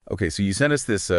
Okay, so you sent us this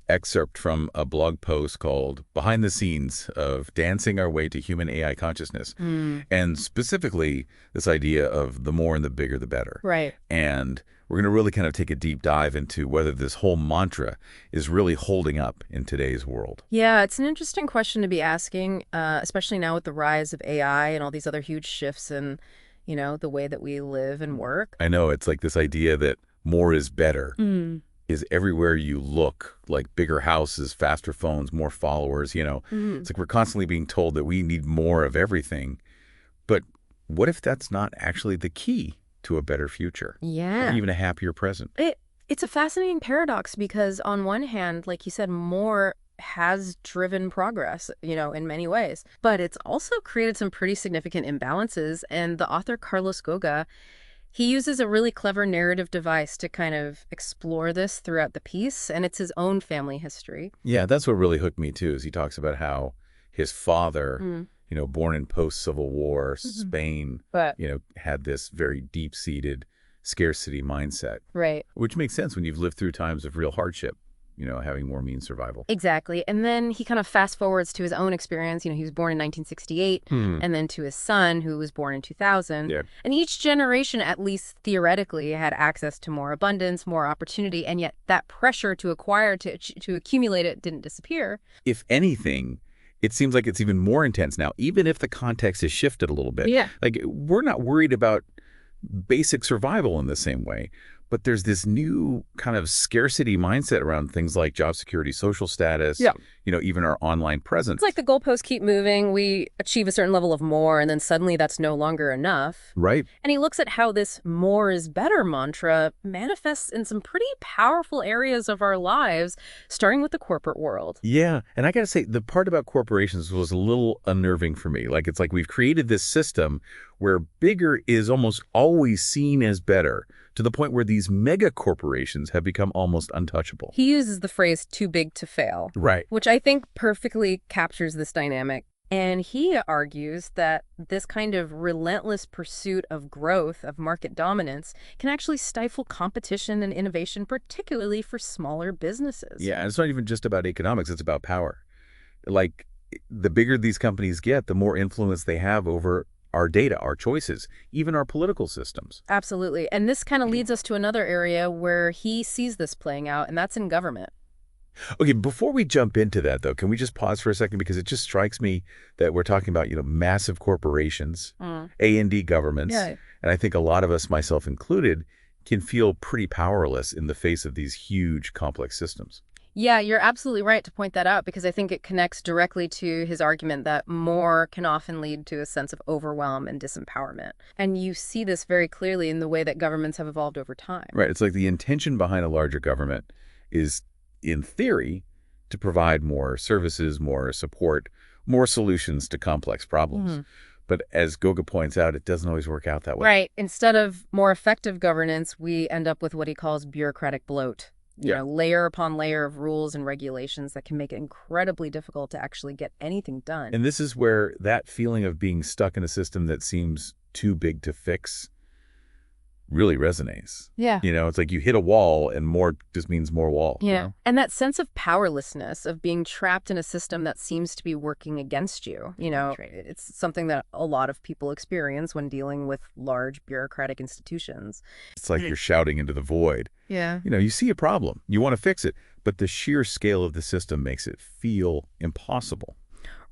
excerpt from a blog post called Behind the Scenes of Dancing Our Way to Human AI Consciousness. Mm, And specifically, this idea of the more and the bigger, the better. right. And we're going to really kind of take a deep dive into whether this whole mantra is really holding up in today's world. Yeah, it's an interesting question to be asking, especially now with the rise of AI and all these other huge shifts in, the way that we live and work. I know it's like this idea that more is better Mm. is everywhere you look, like bigger houses, faster phones, more followers. Mhm. It's like we're constantly being told that we need more of everything. But what if that's not actually the key to a better future or Yeah. even a happier present? It's a fascinating paradox because on one hand, like you said, more has driven progress, in many ways. But it's also created some pretty significant imbalances. And the author Carlos Goga, he uses a really clever narrative device to kind of explore this throughout the piece, and it's his own family history. Yeah, that's what really hooked me too, is he talks about how his father, Mm. born in post-Civil War Mhm. Spain, But had this very deep-seated scarcity mindset, right. which makes sense when you've lived through times of real hardship, having more mean survival. Exactly. And then he kind of fast forwards to his own experience. He was born in 1968, Hmm. and then to his son, who was born in 2000. Yeah. And each generation, at least theoretically, had access to more abundance, more opportunity, and yet that pressure to acquire, to accumulate it didn't disappear. If anything, it seems like it's even more intense now, even if the context has shifted a little bit. Yeah. Like, we're not worried about basic survival in the same way, but there's this new kind of scarcity mindset around things like job security, social status, Yeah. even our online presence. It's like the goalposts keep moving. We achieve a certain level of more, and then suddenly that's no longer enough. Right. And he looks at how this more is better mantra manifests in some pretty powerful areas of our lives, starting with the corporate world. Yeah. And I got to say, the part about corporations was a little unnerving for me. Like, it's like we've created this system where bigger is almost always seen as better, to the point where these mega corporations have become almost untouchable. He uses the phrase too big to fail, Right. which I think perfectly captures this dynamic. And he argues that this kind of relentless pursuit of growth, of market dominance, can actually stifle competition and innovation, particularly for smaller businesses. Yeah. And it's not even just about economics, it's about power. Like, the bigger these companies get, the more influence they have over our data, our choices, even our political systems. Absolutely. And this kind of leads us to another area where he sees this playing out, and that's in government. Okay, before we jump into that, though, can we just pause for a second? Because it just strikes me that we're talking about, massive corporations, Mm. A&D governments, Yeah. and I think a lot of us, myself included, can feel pretty powerless in the face of these huge, complex systems. Yeah, you're absolutely right to point that out because I think it connects directly to his argument that more can often lead to a sense of overwhelm and disempowerment. And you see this very clearly in the way that governments have evolved over time. Right. It's like the intention behind a larger government is, in theory, to provide more services, more support, more solutions to complex problems. Mhm. But as Goga points out, it doesn't always work out that way. Right. Instead of more effective governance, we end up with what he calls bureaucratic bloat. Yeah. Layer upon layer of rules and regulations that can make it incredibly difficult to actually get anything done. And this is where that feeling of being stuck in a system that seems too big to fix really resonates. Yeah. It's like you hit a wall and more just means more wall. Yeah. And that sense of powerlessness, of being trapped in a system that seems to be working against you, it's something that a lot of people experience when dealing with large bureaucratic institutions. It's like you're shouting into the void. Yeah. You see a problem, you want to fix it, but the sheer scale of the system makes it feel impossible.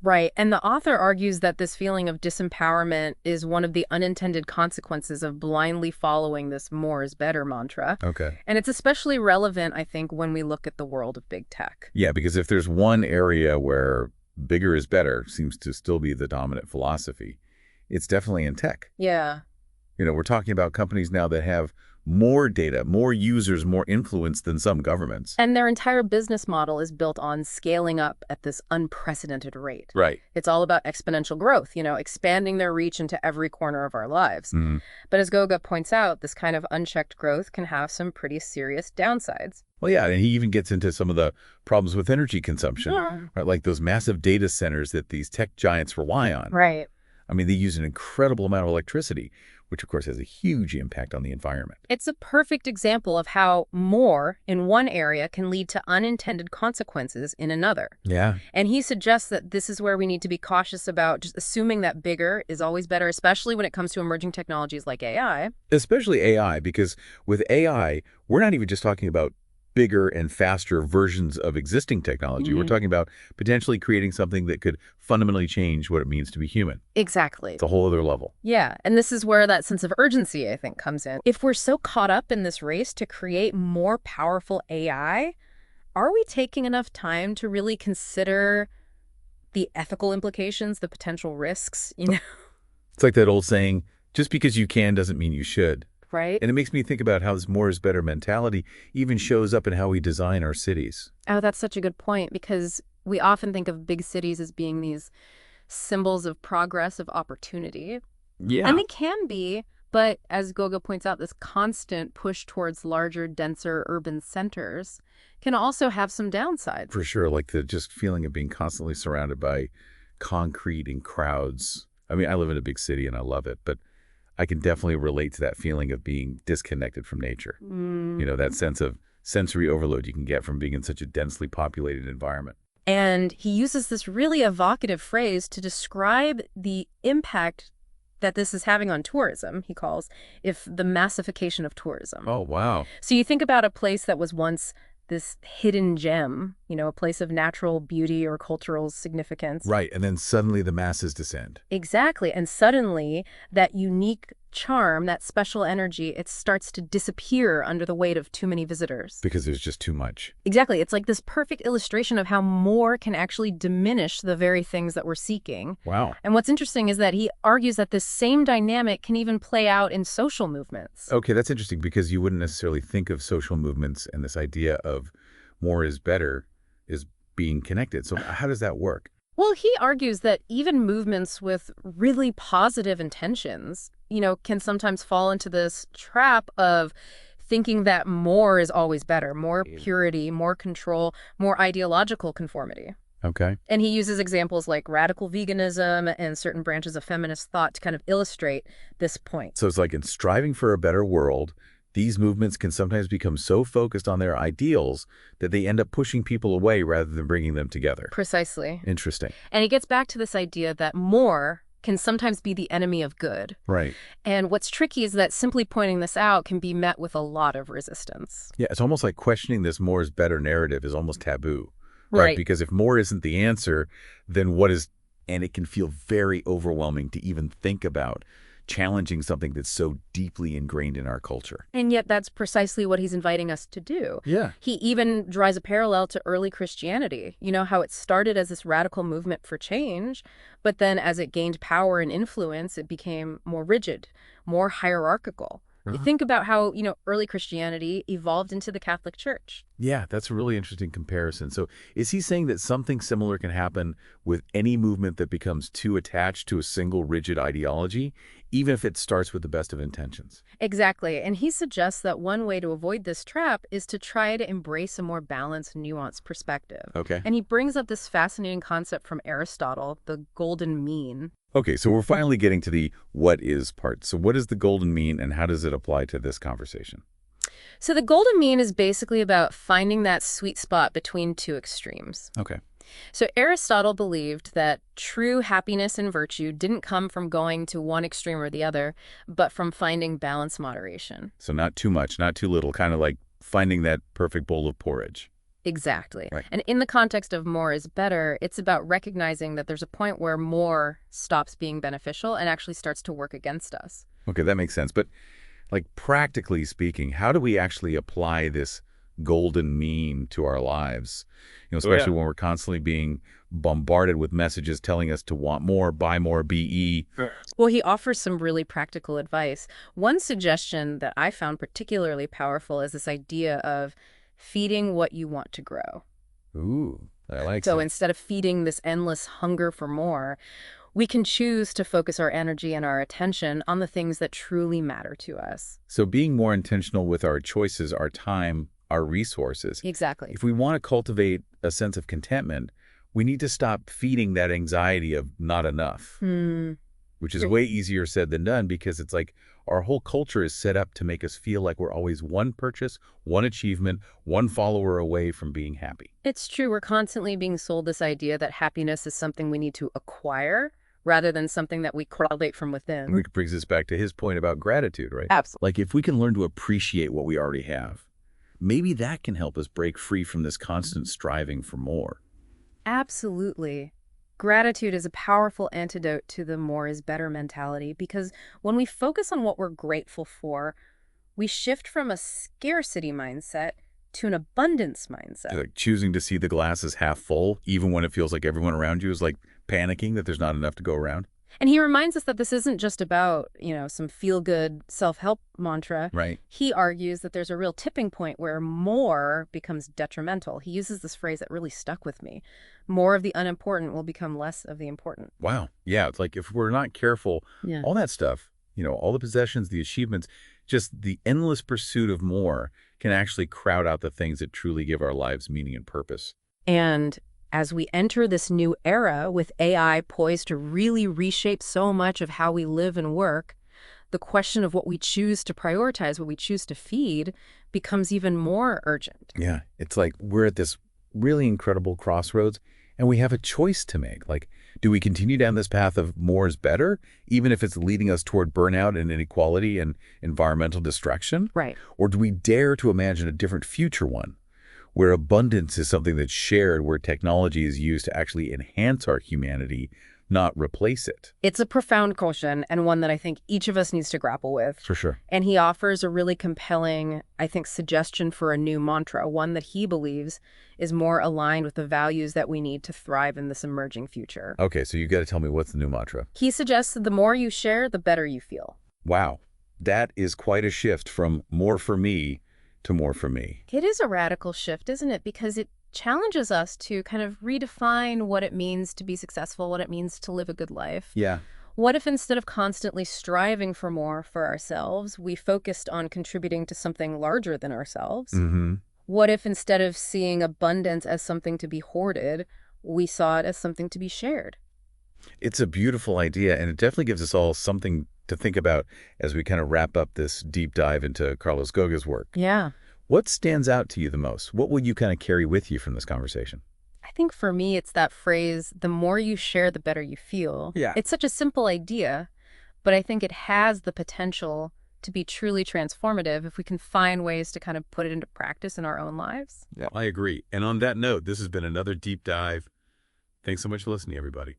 Right. And the author argues that this feeling of disempowerment is one of the unintended consequences of blindly following this more is better mantra. Okay. And it's especially relevant, I think, when we look at the world of big tech. Yeah, because if there's one area where bigger is better seems to still be the dominant philosophy, it's definitely in tech. Yeah. We're talking about companies now that have more data, more users, more influence than some governments. And their entire business model is built on scaling up at this unprecedented rate. Right. It's all about exponential growth, expanding their reach into every corner of our lives. Mhm. But as Goga points out, this kind of unchecked growth can have some pretty serious downsides. Well, yeah, and he even gets into some of the problems with energy consumption, right? Like those massive data centers that these tech giants rely on. Right. I mean, they use an incredible amount of electricity, which of course has a huge impact on the environment. It's a perfect example of how more in one area can lead to unintended consequences in another. Yeah. And he suggests that this is where we need to be cautious about just assuming that bigger is always better, especially when it comes to emerging technologies like AI. Especially AI, because with AI, we're not even just talking about bigger and faster versions of existing technology. We're talking about potentially creating something that could fundamentally change what it means to be human. Exactly. It's a whole other level. Yeah, and this is where that sense of urgency, I think, comes in. If we're so caught up in this race to create more powerful AI, are we taking enough time to really consider the ethical implications, the potential risks, It's like that old saying, just because you can doesn't mean you should. right? And it makes me think about how this more is better mentality even shows up in how we design our cities. Oh, that's such a good point, because we often think of big cities as being these symbols of progress, of opportunity. Yeah. And they can be, but as Goga points out, this constant push towards larger, denser urban centers can also have some downsides. For sure, like the just feeling of being constantly surrounded by concrete and crowds. I mean, I live in a big city and I love it, but I can definitely relate to that feeling of being disconnected from nature. That sense of sensory overload you can get from being in such a densely populated environment. And he uses this really evocative phrase to describe the impact that this is having on tourism, he calls, if the massification of tourism. Oh, wow. So you think about a place that was once this hidden gem, a place of natural beauty or cultural significance. Right, and then suddenly the masses descend. Exactly. And suddenly that unique charm, that special energy, it starts to disappear under the weight of too many visitors. Because there's just too much. Exactly. It's like this perfect illustration of how more can actually diminish the very things that we're seeking. Wow. And what's interesting is that he argues that this same dynamic can even play out in social movements. Okay, that's interesting because you wouldn't necessarily think of social movements and this idea of more is better is being connected. So how does that work? Well, he argues that even movements with really positive intentions, can sometimes fall into this trap of thinking that more is always better, more purity, more control, more ideological conformity. Okay. And he uses examples like radical veganism and certain branches of feminist thought to kind of illustrate this point. So it's like in striving for a better world, these movements can sometimes become so focused on their ideals that they end up pushing people away rather than bringing them together. Precisely. Interesting. And he gets back to this idea that more can sometimes be the enemy of good. Right. And what's tricky is that simply pointing this out can be met with a lot of resistance. Yeah, it's almost like questioning this more is better narrative is almost taboo. Right. Because if more isn't the answer, then what is, and it can feel very overwhelming to even think about challenging something that's so deeply ingrained in our culture. And yet that's precisely what he's inviting us to do. Yeah. He even draws a parallel to early Christianity. How it started as this radical movement for change, but then as it gained power and influence, it became more rigid, more hierarchical. You think about how, early Christianity evolved into the Catholic Church. Yeah, that's a really interesting comparison. So is he saying that something similar can happen with any movement that becomes too attached to a single rigid ideology, even if it starts with the best of intentions? Exactly. And he suggests that one way to avoid this trap is to try to embrace a more balanced, nuanced perspective. Okay. And he brings up this fascinating concept from Aristotle, the golden mean. Okay, so we're finally getting to the what is part. So what is the golden mean and how does it apply to this conversation? So the golden mean is basically about finding that sweet spot between two extremes. Okay. So Aristotle believed that true happiness and virtue didn't come from going to one extreme or the other, but from finding balanced moderation. So not too much, not too little, kind of like finding that perfect bowl of porridge. Exactly. Right. And in the context of more is better, it's about recognizing that there's a point where more stops being beneficial and actually starts to work against us. Okay, that makes sense. But like practically speaking, how do we actually apply this golden mean to our lives? Especially when we're constantly being bombarded with messages telling us to want more, buy more, BE. Well, he offers some really practical advice. One suggestion that I found particularly powerful is this idea of feeding what you want to grow. Ooh, I like So that. instead of feeding this endless hunger for more, we can choose to focus our energy and our attention on the things that truly matter to us. So being more intentional with our choices, our time, our resources. Exactly. If we want to cultivate a sense of contentment, we need to stop feeding that anxiety of not enough, which is way easier said than done because it's like Our whole culture is set up to make us feel like we're always one purchase, one achievement, one follower away from being happy. It's true, we're constantly being sold this idea that happiness is something we need to acquire rather than something that we cultivate from within. Which brings us back to his point about gratitude, right? Absolutely. Like if we can learn to appreciate what we already have, maybe that can help us break free from this constant striving for more. Absolutely. Gratitude is a powerful antidote to the more is better mentality because when we focus on what we're grateful for, we shift from a scarcity mindset to an abundance mindset. Like choosing to see the glass as half full, even when it feels like everyone around you is like panicking that there's not enough to go around. And he reminds us that this isn't just about, some feel-good self-help mantra. Right. He argues that there's a real tipping point where more becomes detrimental. He uses this phrase that really stuck with me. More of the unimportant will become less of the important. Wow. Yeah. It's like if we're not careful, Yeah. all that stuff, all the possessions, the achievements, just the endless pursuit of more can actually crowd out the things that truly give our lives meaning and purpose. And as we enter this new era with AI poised to really reshape so much of how we live and work, the question of what we choose to prioritize, what we choose to feed, becomes even more urgent. Yeah. It's like we're at this really incredible crossroads and we have a choice to make. Like, do we continue down this path of more is better, even if it's leading us toward burnout and inequality and environmental destruction? Right. Or do we dare to imagine a different future one, where abundance is something that's shared, where technology is used to actually enhance our humanity, not replace it? It's a profound question and one that I think each of us needs to grapple with. For sure. And he offers a really compelling, I think, suggestion for a new mantra, one that he believes is more aligned with the values that we need to thrive in this emerging future. Okay, so you got to tell me what's the new mantra. He suggests that the more you share, the better you feel. Wow, that is quite a shift from more for me to more for me. It is a radical shift, isn't it? Because it challenges us to kind of redefine what it means to be successful, what it means to live a good life. Yeah. What if instead of constantly striving for more for ourselves, we focused on contributing to something larger than ourselves? Mm-hmm. What if instead of seeing abundance as something to be hoarded, we saw it as something to be shared? It's a beautiful idea, and it definitely gives us all something to think about as we kind of wrap up this deep dive into Carlos Goga's work. Yeah. What stands out to you the most? What will you kind of carry with you from this conversation? I think for me, it's that phrase, the more you share, the better you feel. Yeah. It's such a simple idea, but I think it has the potential to be truly transformative if we can find ways to kind of put it into practice in our own lives. Yeah, I agree. And on that note, this has been another deep dive. Thanks so much for listening, everybody.